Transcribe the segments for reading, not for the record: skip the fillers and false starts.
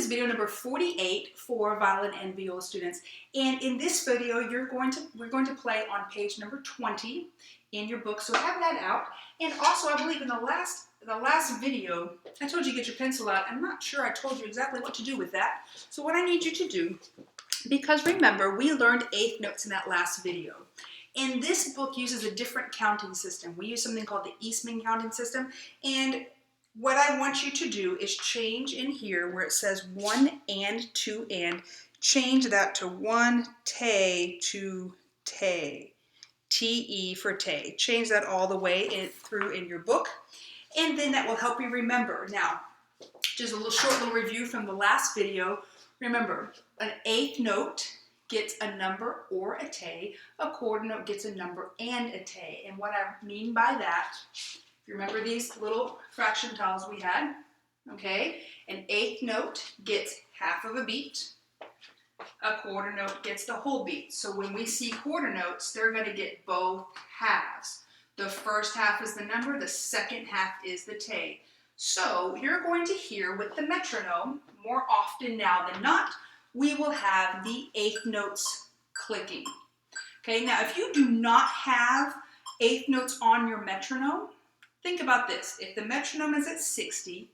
is video number 48 for violin and viola students. And in this video, we're going to play on page number 20 in your book. So have that out. And also, I believe in the last video, I told you to get your pencil out. I'm not sure I told you exactly what to do with that. So what I need you to do, because remember, we learned eighth notes in that last video. And this book uses a different counting system. We use something called the Eastman counting system. And what I want you to do is change in here where it says 1 and 2 and, change that to 1 te to te. T-E for te. Change that all the way through in your book. And then that will help you remember. Now, just a short little review from the last video. Remember, an eighth note gets a number or a te. A quarter note gets a number and a te. And what I mean by that, if you remember these little fraction tiles we had, okay? An eighth note gets half of a beat. A quarter note gets the whole beat. So when we see quarter notes, they're going to get both halves. The first half is the number, the second half is the te. So you're going to hear with the metronome, more often now than not, we will have the eighth notes clicking. Okay, now if you do not have eighth notes on your metronome, think about this. If the metronome is at 60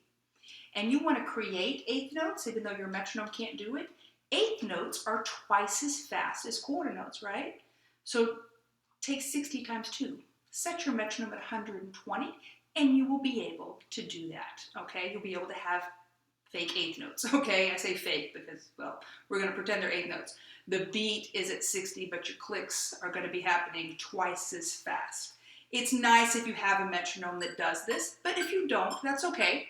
and you want to create eighth notes, even though your metronome can't do it, eighth notes are twice as fast as quarter notes, right? So take 60 times 2. Set your metronome at 120 and you will be able to do that, okay? You'll be able to have fake eighth notes, okay? I say fake because, well, we're going to pretend they're eighth notes. The beat is at 60, but your clicks are going to be happening twice as fast. It's nice if you have a metronome that does this, but if you don't, that's okay.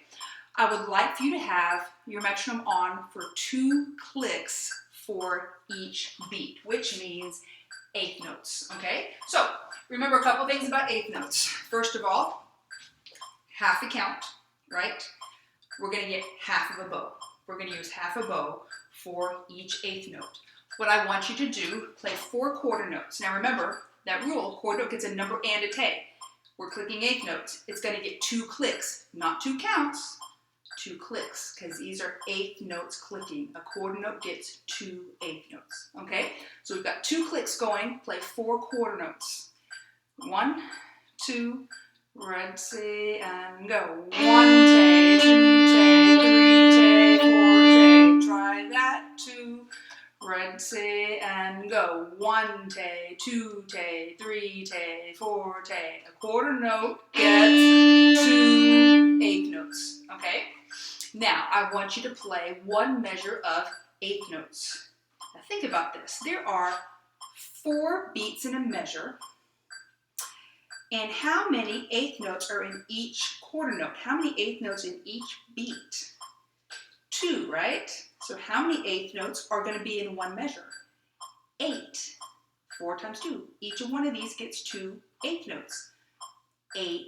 I would like for you to have your metronome on for 2 clicks for each beat, which means eighth notes, okay? So remember a couple things about eighth notes. First of all, half a count, right? We're going to get half of a bow. We're going to use half a bow for each eighth note. What I want you to do, play 4 quarter notes. Now remember, that rule, quarter note gets a number and a te. We're clicking eighth notes. It's going to get 2 clicks, not 2 counts, 2 clicks, because these are eighth notes clicking. A quarter note gets 2 eighth notes, okay? So we've got 2 clicks going, play 4 quarter notes. 1, 2, ready, and go. 1 te, 2 te, 3 te, 4 te. Try that. 2, ready, and go. 1 te, 2 te, 3 te, 4 te. A quarter note gets 2 eighth notes, okay? Now, I want you to play 1 measure of eighth notes. Now think about this. There are 4 beats in a measure. And how many eighth notes are in each quarter note? How many eighth notes in each beat? 2, right? So how many eighth notes are going to be in 1 measure? 8. 4 times 2. Each one of these gets 2 eighth notes. 8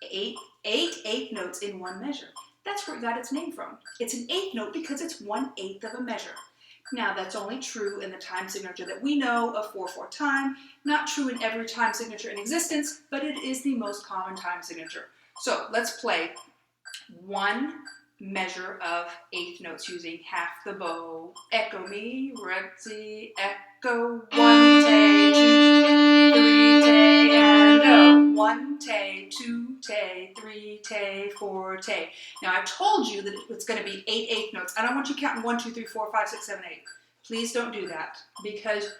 eighth notes in 1 measure. That's where it got its name from. It's an eighth note because it's 1/8 of a measure. Now, that's only true in the time signature that we know of 4/4 time. Not true in every time signature in existence, but it is the most common time signature. So let's play 1 measure of eighth notes using half the bow. Echo me, ready, echo. 1 te, 2 3 te, and go. 1 te, 2 te, 3 te, 4 te. Now I told you that it's going to be 8 eighth notes. I don't want you counting 1, 2, 3, 4, 5, 6, 7, 8. Please don't do that, because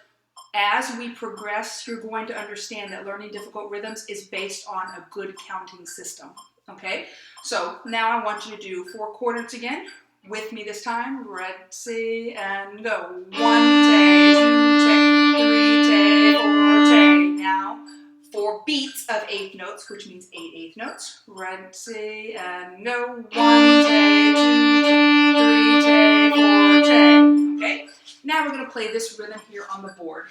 as we progress, you're going to understand that learning difficult rhythms is based on a good counting system. Okay, so now I want you to do 4 quarter notes again with me this time. Ready, and go. 1 te, 2 te, 3 te, 4 te. Now 4 beats of eighth notes, which means 8 eighth notes. Ready, and go. 1 te, 2 te, 3 te, 4 te. Okay, now we're going to play this rhythm here on the board.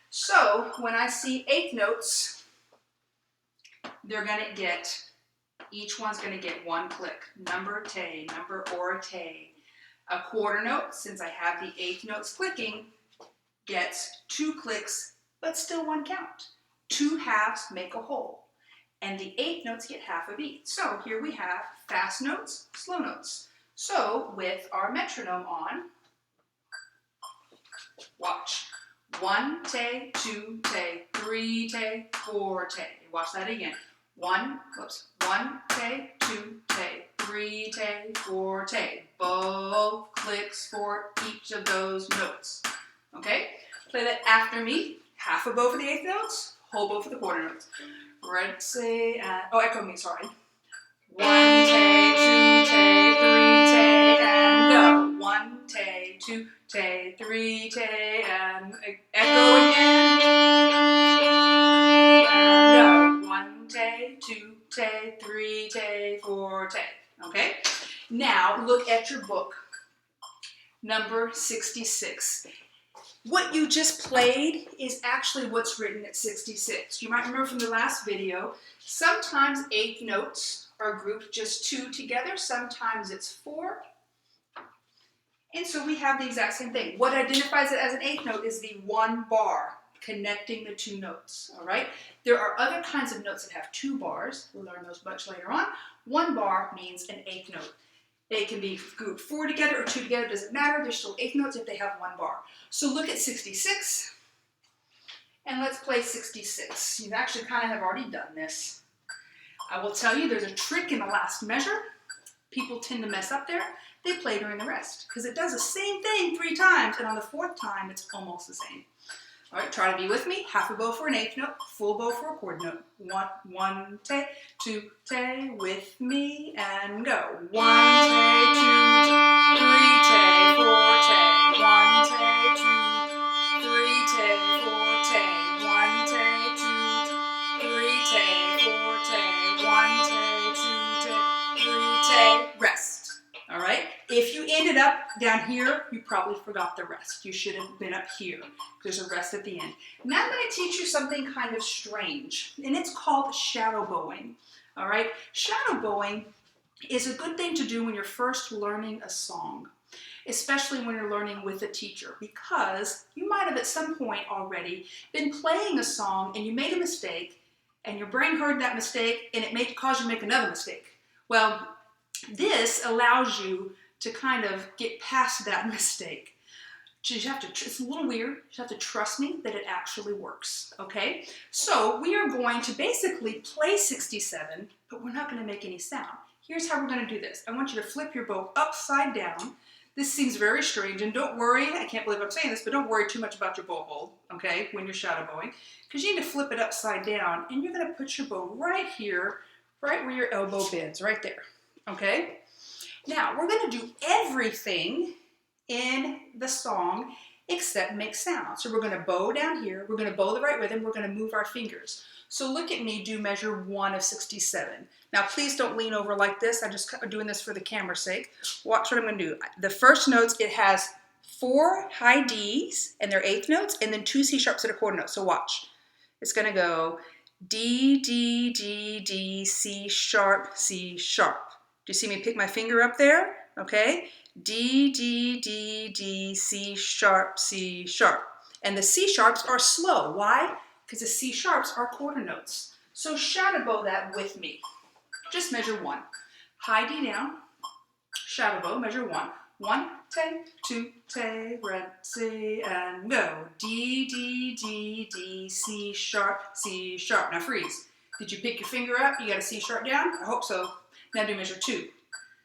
So when I see eighth notes, they're going to get, each one's going to get 1 click. Number te, number or te. A quarter note, since I have the eighth notes clicking, gets 2 clicks, but still 1 count. 2 halves make a whole. And the eighth notes get half a beat. So here we have fast notes, slow notes. So with our metronome on, watch. 1 tay, 2 tay, 3 tay, 4 tay. Watch that again. 1 tay, 2 tay, 3 tay, 4 tay. Bow clicks for each of those notes. Okay? Play that after me. Half a bow for the eighth notes, whole bow for the quarter notes. Red say, echo me, sorry. 1 tay, 2 tay, 3 tay, and go. 1 tay, 2 tay, 3 tay, and echo again. And go. 1 tay, 2 tay, 3 tay, 4 tay. Okay? Now look at your book, number 66. What you just played is actually what's written at 66. You might remember from the last video, sometimes eighth notes are grouped just 2 together, sometimes it's 4. And so we have the exact same thing. What identifies it as an eighth note is the 1 bar connecting the 2 notes, all right? There are other kinds of notes that have 2 bars. We'll learn those much later on. 1 bar means an eighth note. They can be grouped 4 together or 2 together, doesn't matter. They're still eighth notes if they have 1 bar. So look at 66, and let's play 66. You actually kind of have already done this. I will tell you there's a trick in the last measure. People tend to mess up there. They play during the rest because it does the same thing 3 times, and on the 4th time, it's almost the same. All right, try to be with me. Half a bow for an eighth note, full bow for a quarter note. 1 tay, 2 tay, with me, and go. 1 tay, 2, 3 tay, 4 tay. 1 tay, 2, 3 tay, 4 tay. 1 tay, 2, 3 tay, 4 tay. 1 tay, 2 tay, 3 tay. Rest. All right? If you ended up down here, you probably forgot the rest. You should have been up here. There's a rest at the end. Now I'm going to teach you something kind of strange, and it's called shadow bowing. All right? Shadow bowing is a good thing to do when you're first learning a song, especially when you're learning with a teacher, because you might have at some point already been playing a song and you made a mistake, and your brain heard that mistake, and it may cause you to make another mistake. Well, this allows you to kind of get past that mistake. So you have to, it's a little weird, you have to trust me that it actually works, okay? So we are going to basically play 67, but we're not going to make any sound. Here's how we're going to do this. I want you to flip your bow upside down. This seems very strange, and don't worry, I can't believe I'm saying this, but don't worry too much about your bow hold, okay, when you're shadow bowing, because you need to flip it upside down, and you're going to put your bow right here, right where your elbow bends, right there. Okay, now we're going to do everything in the song except make sound. So we're going to bow down here, we're going to bow the right rhythm, we're going to move our fingers. So look at me do measure 1 of 67. Now please don't lean over like this, I'm just doing this for the camera's sake. Watch what I'm going to do. The first notes, it has 4 high D's and they're eighth notes, and then 2 C sharps and a quarter note. So watch. It's going to go D, D, D, D, C sharp, C sharp. Do you see me pick my finger up there? Okay. D, D, D, D, C sharp, C sharp. And the C sharps are slow. Why? Because the C sharps are quarter notes. So shadow bow that with me. Just measure 1. High D down. Shadow bow, measure 1. 1 tay, 2 tay, red C, and go. D, D, D, D, C sharp, C sharp. Now freeze. Did you pick your finger up? You got a C sharp down? I hope so. Now do measure 2.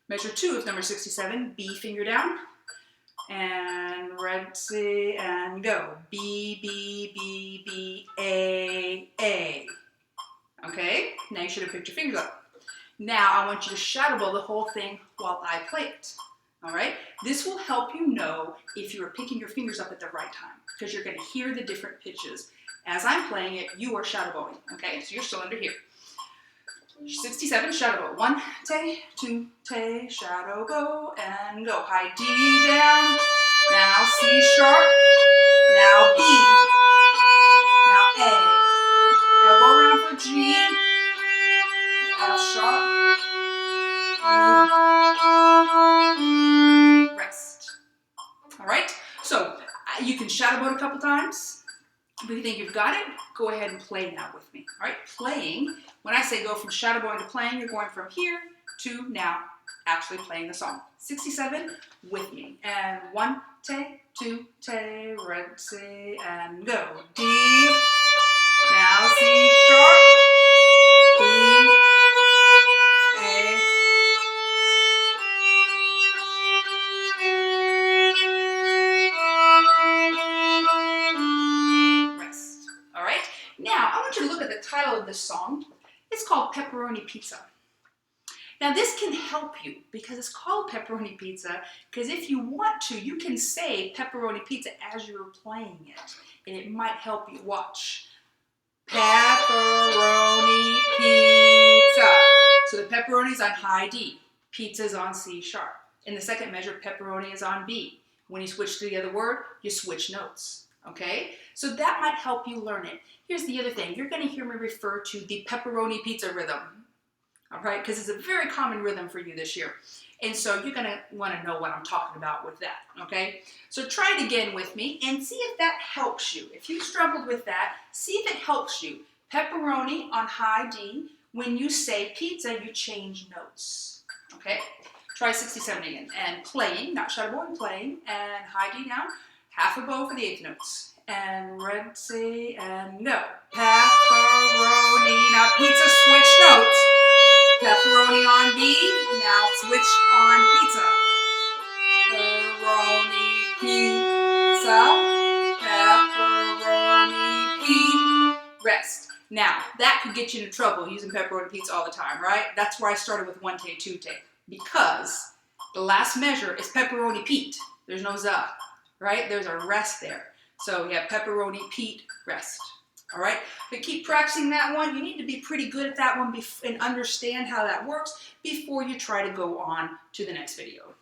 Measure 2 is number 67. B finger down. And red C, and go. B, B, B, B, A, A. Okay? Now you should have picked your fingers up. Now I want you to shadow bow the whole thing while I play it. All right? This will help you know if you are picking your fingers up at the right time, because you're going to hear the different pitches. As I'm playing it, you are shadow bowing. Okay? So you're still under here. 67, shadow bow. 1 tay, 2 tay, shadow bow, and go. High D down. Now C sharp. Now B. Now A. Elbow around for G. F sharp. Rest. All right? So you can shadow bow it a couple times. If you think you've got it, go ahead and play now with me. All right? Playing. When I say go from shadow bowing to playing, you're going from here to now actually playing the song. 67 with me. And 1 take, 2 take, red C, and go. D. Now C sharp, B, A, rest. All right? Now, I want you to look at the title of this song. It's called Pepperoni Pizza. Now, this can help you because it's called Pepperoni Pizza because if you want to, you can say Pepperoni Pizza as you're playing it, and it might help you. Watch. Pepperoni Pizza. So the pepperoni is on high D, pizza is on C sharp. In the second measure, pepperoni is on B. When you switch to the other word, you switch notes. Okay? So that might help you learn it. Here's the other thing. You're going to hear me refer to the pepperoni pizza rhythm. All right? Because it's a very common rhythm for you this year. And so you're going to want to know what I'm talking about with that. Okay? So try it again with me and see if that helps you. If you struggled with that, see if it helps you. Pepperoni on high D. When you say pizza, you change notes. Okay? Try 67 again. And playing, not shadowboard, playing. And high D now. Half a bow for the eighth notes. And red C and go. Pepperoni. Now pizza switch notes. Pepperoni on B. Now switch on pizza. Pepperoni pizza. Pepperoni Peat. Rest. Now, that could get you into trouble using pepperoni pizza all the time, right? That's why I started with 1 take, 2 take. Because the last measure is Pepperoni Peat. There's no za, right? There's a rest there. So we have Pepperoni Peat, rest. All right? But keep practicing that one. You need to be pretty good at that one and understand how that works before you try to go on to the next video.